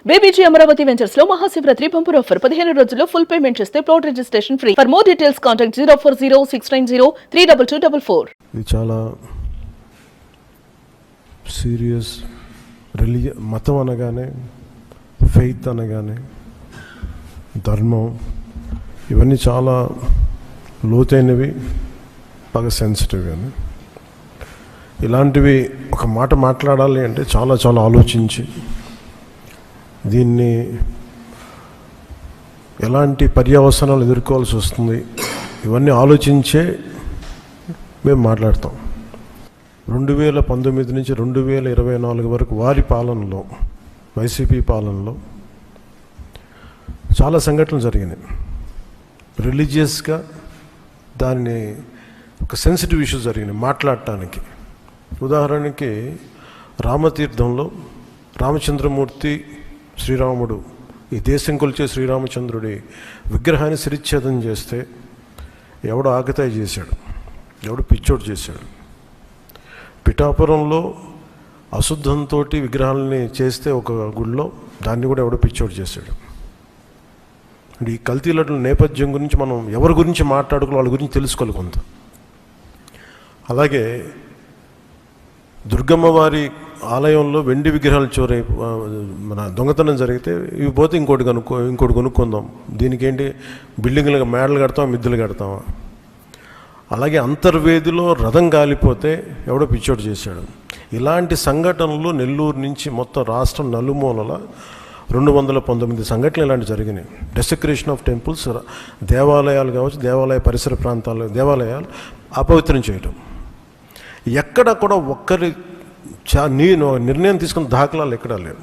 BBG Amaravati ventures లో Mahashivratri bumper offer 15 రోజుల్లో full payment చేస్తే plot registration free. For more details contact 04069032244. ఇది చాలా సీరియస్. మతం అనగానే, ఫెయిత్ అనగానే, ధర్మం, ఇవన్నీ చాలా లోతైనవి, బాగా సెన్సిటివ్. కానీ ఇలాంటివి ఒక మాట మాట్లాడాలి అంటే చాలా చాలా ఆలోచించి దీన్ని ఎలాంటి పర్యవసనాలు ఎదుర్కోవాల్సి వస్తుంది ఇవన్నీ ఆలోచించే మేము మాట్లాడతాం. 2019 నుంచి 2024 వరకు వారి పాలనలో, వైసీపీ పాలనలో చాలా సంఘటనలు జరిగినాయి. రిలీజియస్గా దాన్ని ఒక సెన్సిటివ్ ఇష్యూ జరిగినాయి మాట్లాడటానికి. ఉదాహరణకి రామతీర్థంలో రామచంద్రమూర్తి, శ్రీరాముడు, ఈ దేశం కొలిచే శ్రీరామచంద్రుడి విగ్రహాన్ని శిరిచ్ఛేదం చేస్తే ఎవడో ఆకతాయి చేశాడు, ఎవడో పిచ్చోడు చేశాడు. పిఠాపురంలో అశుద్ధంతో విగ్రహాలని చేస్తే ఒక గుడిలో, దాన్ని కూడా ఎవడో పిచ్చోడు చేశాడు. అంటే ఈ కల్తీల నేపథ్యం గురించి మనం ఎవరి గురించి మాట్లాడుకోవాలి, వాళ్ళ గురించి తెలుసుకోవాలి కొంత. అలాగే దుర్గమ్మ వారి ఆలయంలో వెండి విగ్రహాలు మన దొంగతనం జరిగితే ఇవి పోతే ఇంకోటి కొనుక్కుందాం, దీనికి ఏంటి బిల్డింగ్లుగా మేడలు కడతామా, మిద్దెలు కడతామా. అలాగే అంతర్వేదిలో రథం కాలిపోతే ఎవడో పిచ్చోడు చేశాడు. ఇలాంటి సంఘటనలు నెల్లూరు నుంచి మొత్తం రాష్ట్రం నలుమూలల 219 సంఘటనలు ఇలాంటివి జరిగినాయి. డెసిక్రేషన్ ఆఫ్ టెంపుల్స్, దేవాలయాలు కావచ్చు, దేవాలయ పరిసర ప్రాంతాలు, దేవాలయాలు అపవిత్రం చేయటం. ఎక్కడ కూడా ఒక్కరి నిర్ణయం తీసుకున్న దాఖలాలు ఎక్కడా లేవు.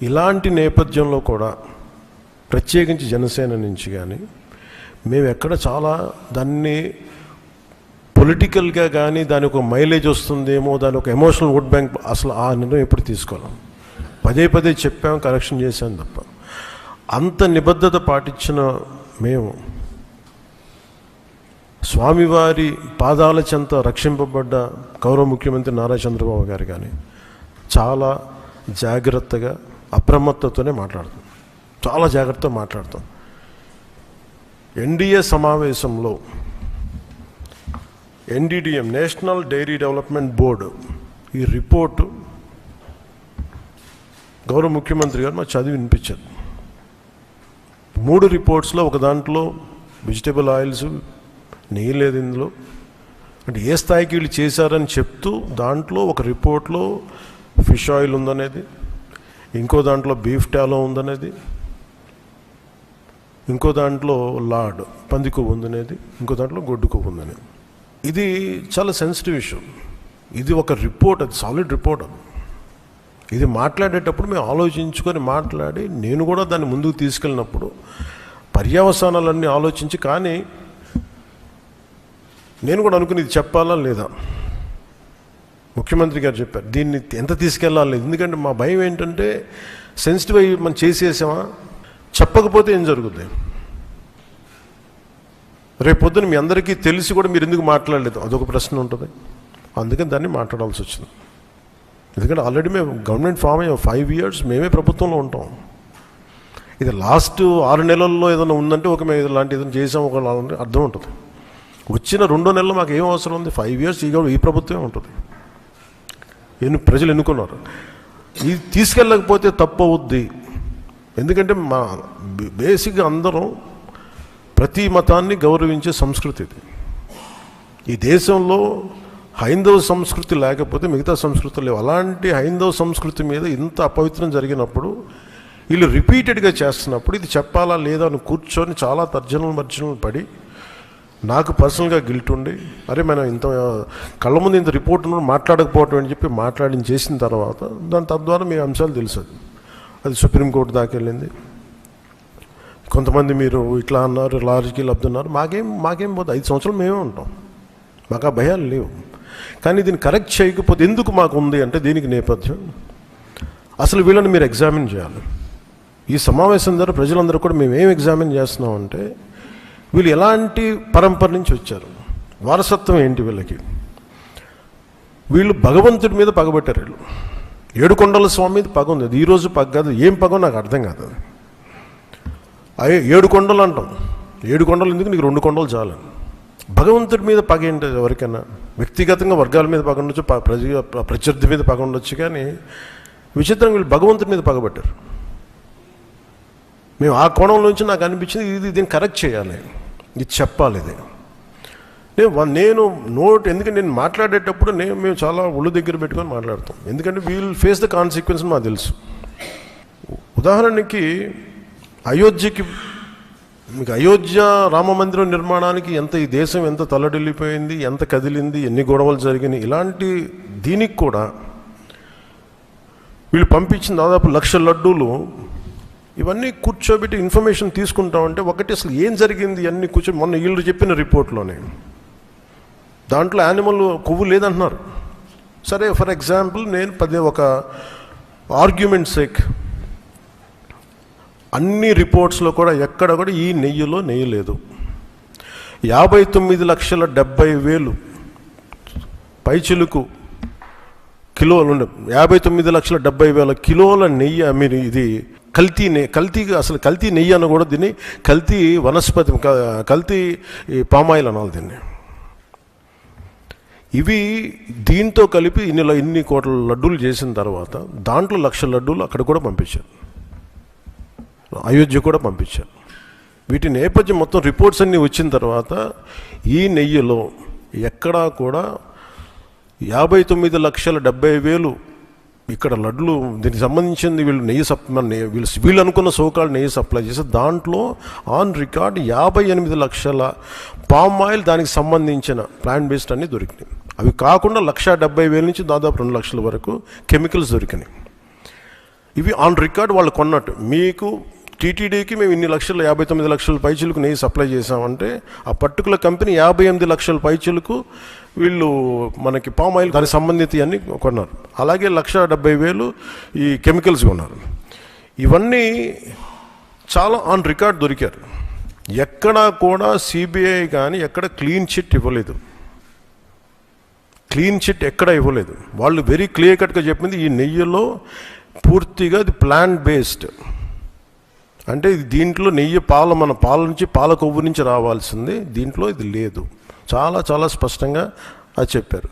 ఇలాంటి నేపథ్యంలో కూడా ప్రత్యేకించి జనసేన నుంచి కానీ మేము ఎక్కడ చాలా దాన్ని పొలిటికల్గా కానీ దాని ఒక మైలేజ్ వస్తుందేమో, దాని ఒక ఎమోషనల్ ఓట్ బ్యాంక్, అసలు ఆ నిర్ణయం ఎప్పుడు తీసుకోలేం. పదే చెప్పాం, కరెక్షన్ చేశాం తప్ప. అంత నిబద్ధత పాటించిన మేము స్వామివారి పాదాల చెంత రక్షింపబడ్డ గౌరవ ముఖ్యమంత్రి నారా చంద్రబాబు గారు కానీ చాలా జాగ్రత్తగా, అప్రమత్తతోనే మాట్లాడతాం, చాలా జాగ్రత్తగా మాట్లాడతాం. ఎన్డీఏ సమావేశంలో NDDM, national dairy development board, ఈ రిపోర్టు గౌరవ ముఖ్యమంత్రి గారు మాకు చదివి వినిపించారు. 3 రిపోర్ట్స్లో ఒక దాంట్లో వెజిటబుల్ ఆయిల్స్, నెయ్యి లేదు ఇందులో. అంటే ఏ స్థాయికి వీళ్ళు చేశారని చెప్తూ దాంట్లో ఒక రిపోర్ట్లో ఫిష్ ఆయిల్ ఉందనేది, ఇంకో దాంట్లో బీఫ్ టాలో ఉందనేది, ఇంకో దాంట్లో లాడ్ పంది కొవ్వు ఉందనేది, ఇంకో దాంట్లో గొడ్డు కొవ్వు ఉందనేది. ఇది చాలా సెన్సిటివ్ ఇష్యూ. ఇది ఒక రిపోర్ట్, అది సాలిడ్ రిపోర్ట్. అది ఇది మాట్లాడేటప్పుడు మేము ఆలోచించుకొని మాట్లాడి, నేను కూడా దాన్ని ముందుకు తీసుకెళ్ళినప్పుడు పర్యవసానాలన్నీ ఆలోచించి, కానీ నేను కూడా అనుకుని ఇది చెప్పాలా లేదా. ముఖ్యమంత్రి గారు చెప్పారు దీన్ని ఎంత తీసుకెళ్ళాలి. ఎందుకంటే మా భయం ఏంటంటే సెన్సిటివ్ అయ్యి మనం చేసేసామా, చెప్పకపోతే ఏం జరుగుతుంది. రేపొద్దున మీ అందరికీ తెలిసి కూడా మీరు ఎందుకు మాట్లాడలేదు, అదొక ప్రశ్న ఉంటుంది. అందుకని దాన్ని మాట్లాడాల్సి వచ్చింది. ఎందుకంటే ఆల్రెడీ మేము గవర్నమెంట్ ఫామ్ అయ్యాం, 5 years మేమే ప్రభుత్వంలో ఉంటాం. ఇది లాస్ట్ 6 నెలల్లో ఏదైనా ఉందంటే ఒక మేము ఇలాంటి ఏదైనా చేసాం ఒక అర్థం ఉంటుంది. వచ్చిన 2 నెలలు మాకు ఏం అవసరం ఉంది, 5 years ఈ ప్రభుత్వమే ఉంటుంది. ప్రజలు ఎన్నుకున్నారు. ఇది తీసుకెళ్ళకపోతే తప్పు అవుద్ది. ఎందుకంటే మా బేసిక్గా అందరం ప్రతి మతాన్ని గౌరవించే సంస్కృతి ఇది. ఈ దేశంలో హైందవ సంస్కృతి లేకపోతే మిగతా సంస్కృతులు లేవు. అలాంటి హైందవ సంస్కృతి మీద ఇంత అపవిత్రం జరిగినప్పుడు, వీళ్ళు రిపీటెడ్గా చేస్తున్నప్పుడు ఇది చెప్పాలా లేదా అని కూర్చొని చాలా తర్జనలు పడి, నాకు పర్సనల్గా గిల్ట్ ఉండి, అరే మనం ఇంత కళ్ళ ముందు ఇంత రిపోర్ట్ మాట్లాడకపోవటం అని చెప్పి చేసిన తర్వాత దాని తద్వారా మీ అంశాలు తెలుసు. అది సుప్రీంకోర్టు దాకా వెళ్ళింది. కొంతమంది మీరు ఇట్లా అన్నారు, లారీకి లబ్ధన్నారు. మాకేం పోతే 5 సంవత్సరాలు మేమే ఉంటాం, మాకు ఆ భయాలు లేవు. కానీ దీన్ని కరెక్ట్ చేయకపోతే ఎందుకు మాకు ఉంది అంటే దీనికి నేపథ్యం అసలు వీళ్ళని మీరు ఎగ్జామిన్ చేయాలి. ఈ సమావేశం ద్వారా ప్రజలందరూ కూడా మేము ఏం ఎగ్జామిన్ చేస్తున్నామంటే వీళ్ళు ఎలాంటి పరంపర నుంచి వచ్చారు, వారసత్వం ఏంటి వీళ్ళకి. వీళ్ళు భగవంతుడి మీద పగబట్టారు. ఏడుకొండల స్వామి మీద పగ ఉంది. అది ఈరోజు పగ కాదు, ఏం పగో నాకు అర్థం కాదు. అయ్యే 7 కొండలు అంటాం, 7 కొండలు ఎందుకు, నీకు 2 కొండలు చాలు. భగవంతుడి మీద పగ ఏంటి? ఎవరికైనా వ్యక్తిగతంగా వర్గాల మీద పగ ఉండొచ్చు, ప్రత్యర్థి మీద పగ ఉండొచ్చు, కానీ విచిత్రంగా వీళ్ళు భగవంతుడి మీద పగబట్టారు. మేము ఆ కోణం నుంచి నాకు అనిపించింది, దీన్ని కరెక్ట్ చేయాలి, ఇది చెప్పాలి. ఇది నేను ఎందుకంటే నేను మాట్లాడేటప్పుడు మేము చాలా ఒళ్ళు దగ్గర పెట్టుకొని మాట్లాడతాం, ఎందుకంటే వీల్ ఫేస్ ద కాన్సిక్వెన్స్ మాకు తెలుసు. ఉదాహరణకి మీకు అయోధ్య రామ మందిరం నిర్మాణానికి ఈ దేశం ఎంత తల్లడిల్లిపోయింది, ఎంత కదిలింది, ఎన్ని గొడవలు జరిగినాయి, ఇలాంటి దీనికి కూడా వీళ్ళు పంపించిన దాదాపు 1,00,000 లడ్డూలు ఇవన్నీ కూర్చోబెట్టి ఇన్ఫర్మేషన్ తీసుకుంటామంటే, ఒకటి అసలు ఏం జరిగింది అన్నీ మొన్న వీళ్ళు చెప్పిన రిపోర్ట్లోనే దాంట్లో యానిమల్ కొవ్వు లేదంటున్నారు. సరే, ఫర్ ఎగ్జాంపుల్ నేను ఒక ఆర్గ్యుమెంట్ సేక్ అన్ని రిపోర్ట్స్లో కూడా ఎక్కడ కూడా ఈ నెయ్యిలో నెయ్యి లేదు. 59,70,000 పైచిలుకు కిలోలు 59,70,000 కిలోల నెయ్యి మీరు ఇది కల్తీ నెయ్యి అని కూడా దీన్ని కల్తీ వనస్పతి, కల్తీ పామాయిల్ అనాలి దీన్ని. ఇవి దీంతో కలిపి ఇన్ని కోట్ల లడ్డూలు చేసిన తర్వాత దాంట్లో 1,00,000 లడ్డూలు అక్కడ కూడా పంపించారు, అయోధ్య కూడా పంపించారు. వీటి నేపథ్యం మొత్తం రిపోర్ట్స్ అన్నీ వచ్చిన తర్వాత ఈ నెయ్యిలో ఎక్కడా కూడా 59,70,000 ఇక్కడ లడ్లు దీనికి సంబంధించింది వీళ్ళు అనుకున్న సోకాళ్ళు నెయ్యి సప్లై చేసి దాంట్లో ఆన్ రికార్డ్ 58,00,000 పామ్ ఆయిల్ దానికి సంబంధించిన ప్లాంట్ బేస్డ్ అన్నీ దొరికినాయి. అవి కాకుండా 1,70,000 నుంచి దాదాపు 2,00,000 వరకు కెమికల్స్ దొరికినాయి. ఇవి ఆన్ రికార్డ్ వాళ్ళు కొన్నట్టు. మీకు టీటీడీకి మేము ఇన్ని లక్షలు 59,00,000 పైచిలకు నెయ్యి సప్లై చేసామంటే ఆ పర్టికులర్ కంపెనీ 58,00,000 పైచిలకు వీళ్ళు మనకి పామ్ ఆయిల్ దానికి సంబంధిత అన్నీ కొన్నారు. అలాగే 1,70,000 ఈ కెమికల్స్ కొన్నారు. ఇవన్నీ చాలా ఆన్ రికార్డ్ దొరికారు. ఎక్కడా కూడా సిబిఐ కానీ ఎక్కడ క్లీన్ చిట్ ఇవ్వలేదు. క్లీన్ చిట్ ఎక్కడ ఇవ్వలేదు. వాళ్ళు వెరీ క్లియర్ కట్గా చెప్పింది ఈ నెయ్యిలో పూర్తిగా ఇది ప్లాంట్ బేస్డ్, అంటే దీంట్లో నెయ్యి మన పాల నుంచి పాల కొవ్వు నుంచి రావాల్సింది, దీంట్లో ఇది లేదు. చాలా చాలా స్పష్టంగా అది చెప్పారు.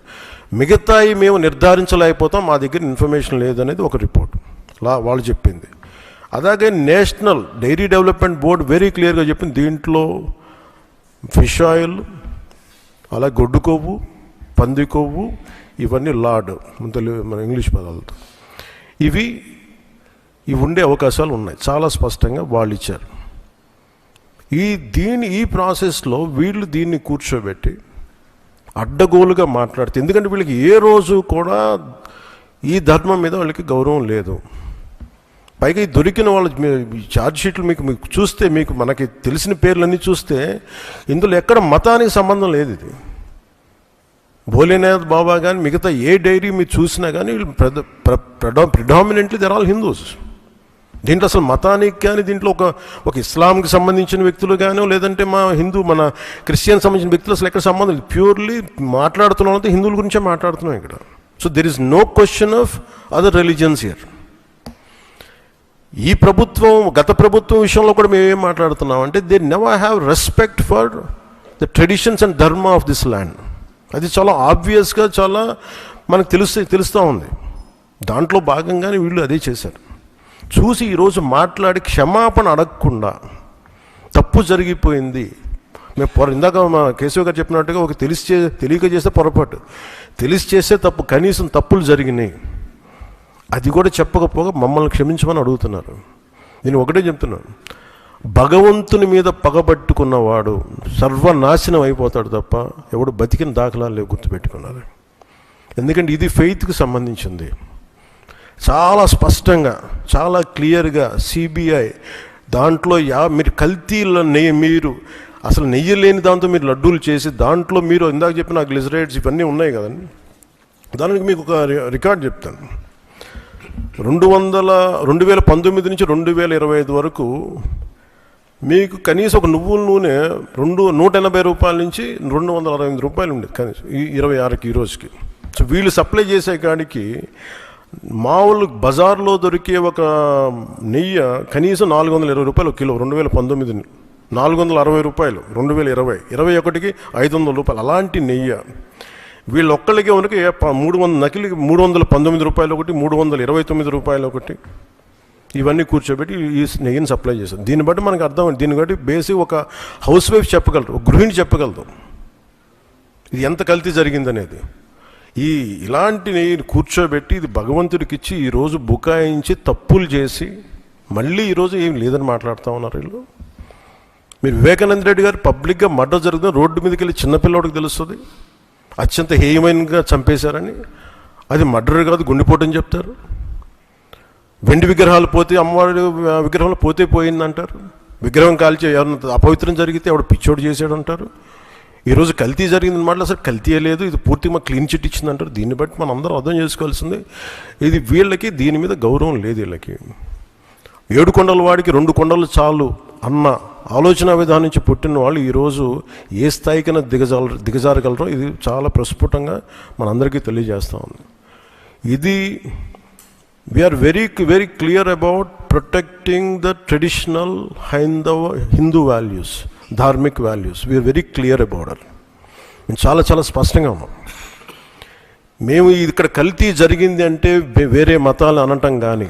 మిగతాయి మేము నిర్ధారించలేకపోతాం, మా దగ్గర ఇన్ఫర్మేషన్ లేదు అనేది ఒక రిపోర్ట్ వాళ్ళు చెప్పింది. అలాగే national dairy development board very క్లియర్గా చెప్పింది దీంట్లో ఫిష్ ఆయిల్, అలాగే గొడ్డు కొవ్వు, పంది కొవ్వు, ఇవన్నీ లార్డ్ మన ఇంగ్లీష్ పదాలతో ఇవి ఉండే అవకాశాలు ఉన్నాయి. చాలా స్పష్టంగా వాళ్ళు ఇచ్చారు. ఈ ప్రాసెస్లో వీళ్ళు దీన్ని కూర్చోబెట్టి అడ్డగోలుగా మాట్లాడితే, ఎందుకంటే వీళ్ళకి ఏ రోజు కూడా ఈ ధర్మం మీద వాళ్ళకి గౌరవం లేదు. పైగా ఈ దొరికిన వాళ్ళ ఛార్జ్ షీట్లు మీకు చూస్తే మనకి తెలిసిన పేర్లన్నీ చూస్తే ఇందులో ఎక్కడ మతానికి సంబంధం లేదు. ఇది భోలేనాథ్ బాబా కానీ మిగతా ఏ డైరీ మీరు చూసినా కానీ వీళ్ళు ప్రిడామినెంట్లీ దర్ ఆల్ హిందూస్. దీంట్లో అసలు మతానికి కానీ దీంట్లో ఒక ఇస్లాంకి సంబంధించిన వ్యక్తులు కానీ లేదంటే మన క్రిస్టియన్ సంబంధించిన వ్యక్తులు అసలు ఎక్కడ సంబంధం లేదు. ప్యూర్లీ మాట్లాడుతున్నాం హిందువుల గురించే మాట్లాడుతున్నాం ఇక్కడ. So there is no question of other religions here. ఈ గత ప్రభుత్వం విషయంలో కూడా మేమేం మాట్లాడుతున్నాం అంటే they never have respect for the traditions and dharma of this land. అది చాలా ఆబ్వియస్గా చాలా మనకు తెలుస్తూ ఉంది. దాంట్లో భాగంగానే వీళ్ళు అదే చేశారు. చూసి ఈరోజు మాట్లాడి క్షమాపణ అడగకుండా తప్పు జరిగిపోయింది. ఇందాక మా కేశవ్ గారు చెప్పినట్టుగా ఒక తెలియక చేస్తే పొరపాటు, తెలిసి చేస్తే తప్పు, కనీసం తప్పులు జరిగినాయి అది కూడా చెప్పకపోగా మమ్మల్ని క్షమించమని అడుగుతున్నారు. నేను ఒకటే చెప్తున్నాను, భగవంతుని మీద పగబట్టుకున్నవాడు సర్వనాశనం అయిపోతాడు తప్ప ఎవడు బతికిన దాఖలాలు లేవు, గుర్తుపెట్టుకున్నారు. ఎందుకంటే ఇది ఫెయిత్కి సంబంధించింది. చాలా స్పష్టంగా చాలా క్లియర్గా సిబిఐ దాంట్లో మీరు కల్తీల మీరు అసలు నెయ్యి లేని దాంతో మీరు లడ్డూలు చేసి దాంట్లో మీరు ఇందాక చెప్పిన గ్లిజరైడ్స్ ఇవన్నీ ఉన్నాయి కదండి. దానికి మీకు ఒక రికార్డ్ చెప్తాను. 2019 నుంచి 2025 వరకు మీకు కనీసం ఒక నువ్వుల నూనె 180 రూపాయల నుంచి 268 రూపాయలు ఉండేది కనీసం 26కి ఈ రోజుకి. సో వీళ్ళు సప్లై చేసే కాడికి మామూలు బజార్లో దొరికే ఒక నెయ్యి కనీసం 420 రూపాయలు కిలో 2019, 460 రూపాయలు 2020, 21కి 500 రూపాయలు. అలాంటి నెయ్యి వీళ్ళొక్కళ్ళకే ఉనికి 300 నకిలీ 319 రూపాయలు ఒకటి, 329 రూపాయలు ఒకటి, ఇవన్నీ కూర్చోబెట్టి ఈ నెయ్యిని సప్లై చేశారు. దీన్ని బట్టి మనకు అర్థం, దీన్ని బట్టి బేసిక్ ఒక హౌస్ వైఫ్ చెప్పగలరు, ఒక గృహిణి చెప్పగలదు ఇది ఎంత కల్తీ జరిగిందనేది. ఇలాంటి నెయ్యిని కూర్చోబెట్టి ఇది భగవంతుడికి ఇచ్చి ఈరోజు బుకాయించి తప్పులు చేసి మళ్ళీ ఈరోజు ఏం లేదని మాట్లాడుతూ ఉన్నారు వీళ్ళు. మీరు వివేకానంద రెడ్డి గారు పబ్లిక్గా మర్డర్ జరుగుతుంది, రోడ్డు మీదకి వెళ్ళి చిన్నపిల్లడికి తెలుస్తుంది అత్యంత హేయమైనగా చంపేశారని. అది మర్డర్ కాదు, గుండెపోటని చెప్తారు. వెండి విగ్రహాలు పోతే, అమ్మవారి విగ్రహాలు పోతే పోయిందంటారు. విగ్రహం కాల్చి ఎవరిన అపవిత్రం జరిగితే ఎవడు పిచ్చోడు చేశాడు అంటారు. ఈరోజు కల్తీ జరిగిందని మాటలు అసలు కల్తీయే లేదు, ఇది పూర్తిగా మాకు క్లీన్ చిట్ ఇచ్చిందంటారు. దీన్ని బట్టి మనం అందరం అర్థం చేసుకోవాల్సింది ఇది వీళ్ళకి దీని మీద గౌరవం లేదు. వీళ్ళకి 7 కొండల వాడికి 2 కొండలు చాలు అన్న ఆలోచన విధానం నుంచి పుట్టిన వాళ్ళు ఈరోజు ఏ స్థాయికైనా దిగజారగలరో ఇది చాలా ప్రస్ఫుటంగా మనందరికీ తెలియజేస్తూ ఉంది. ఇది we are very clear about protecting the traditional Hindu values, dharmic values. We are very clear about it. మేము చాలా స్పష్టంగా ఉన్నాం. మేము ఇక్కడ కల్తీ జరిగింది అంటే వేరే మతాలు అనటం కానీ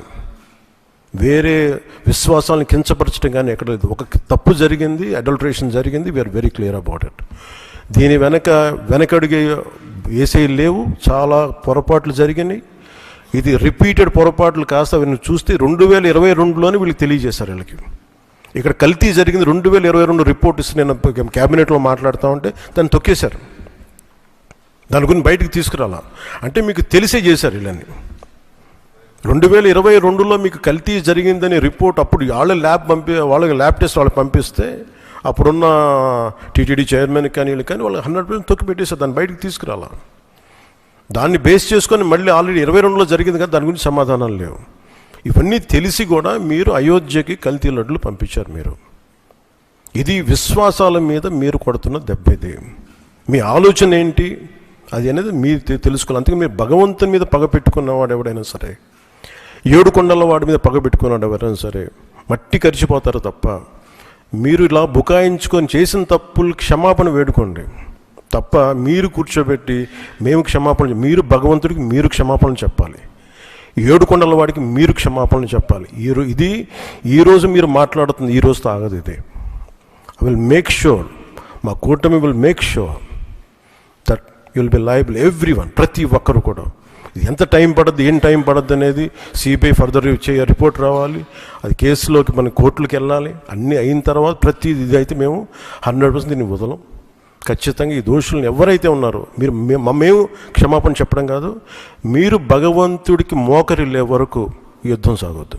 వేరే విశ్వాసాలను కించపరచడం కానీ ఎక్కడ లేదు. ఒక తప్పు జరిగింది, అడల్టరేషన్ జరిగింది. We are very clear about it. దీని వెనకడుగు వేసేవి లేవు. చాలా పొరపాట్లు జరిగినాయి. ఇది రిపీటెడ్ పొరపాట్లు కాస్త వీళ్ళని చూస్తే 2022లోనే వీళ్ళకి తెలియజేశారు. వీళ్ళకి ఇక్కడ కల్తీ జరిగింది 2022 రిపోర్ట్ ఇస్తే నేను క్యాబినెట్లో మాట్లాడుతూ ఉంటే దాన్ని తొక్కేశారు. దాని గురించి బయటకు తీసుకురాలా అంటే మీకు తెలిసే చేశారు. వీళ్ళని 2022లో మీకు కల్తీ జరిగిందని రిపోర్ట్ అప్పుడు వాళ్ళకి ల్యాబ్ టెస్ట్ వాళ్ళు పంపిస్తే అప్పుడున్న టీటీడీ చైర్మన్ కానీ వీళ్ళు కానీ వాళ్ళు 100% తొక్కి పెట్టేశారు. దాన్ని బయటకు తీసుకురాలా. దాన్ని బేస్ చేసుకొని మళ్ళీ ఆల్రెడీ 22లో జరిగింది కదా, దాని గురించి సమాధానాలు లేవు. ఇవన్నీ తెలిసి కూడా మీరు అయోధ్యకి కల్తీ లడ్డులు పంపించారు. మీరు ఇది విశ్వాసాల మీద మీరు కొడుతున్న దెబ్బ. ఇది మీ ఆలోచన ఏంటి అది అనేది మీరు తెలుసుకోవాలి. అందుకే మీరు భగవంతుని మీద పగ పెట్టుకున్నవాడు ఎవడైనా సరే, 7 కొండల వాడి మీద పగ పెట్టుకున్నాడు ఎవరైనా సరే మట్టి కరిచిపోతారు తప్ప. మీరు ఇలా బుకాయించుకొని చేసిన తప్పులు క్షమాపణ వేడుకోండి తప్ప మీరు కూర్చోబెట్టి మేము క్షమాపణ, మీరు భగవంతుడికి మీరు క్షమాపణ చెప్పాలి. 7 కొండల వాడికి మీరు క్షమాపణ చెప్పాలి. ఈరోజు మీరు మాట్లాడుతుంది ఈ రోజుతో ఆగదు. ఇది ఐ విల్ మేక్ షూర్, మా కూటమి will make sure that you will be liable everyone, ప్రతి ఒక్కరు కూడా. ఎంత టైం పడుద్ది, ఏం టైం పడుద్ది అనేది సిబిఐ ఫర్దర్ రిపోర్ట్ రావాలి. అది కేసులోకి మన కోర్టులకు వెళ్ళాలి. అన్నీ అయిన తర్వాత ప్రతి ఇది అయితే మేము 100% దీన్ని వదలం. ఖచ్చితంగా ఈ దోషులను ఎవరైతే ఉన్నారో మేము క్షమాపణ చెప్పడం కాదు, మీరు భగవంతుడికి మోకరిల్లే వరకు యుద్ధం సాగొద్దు.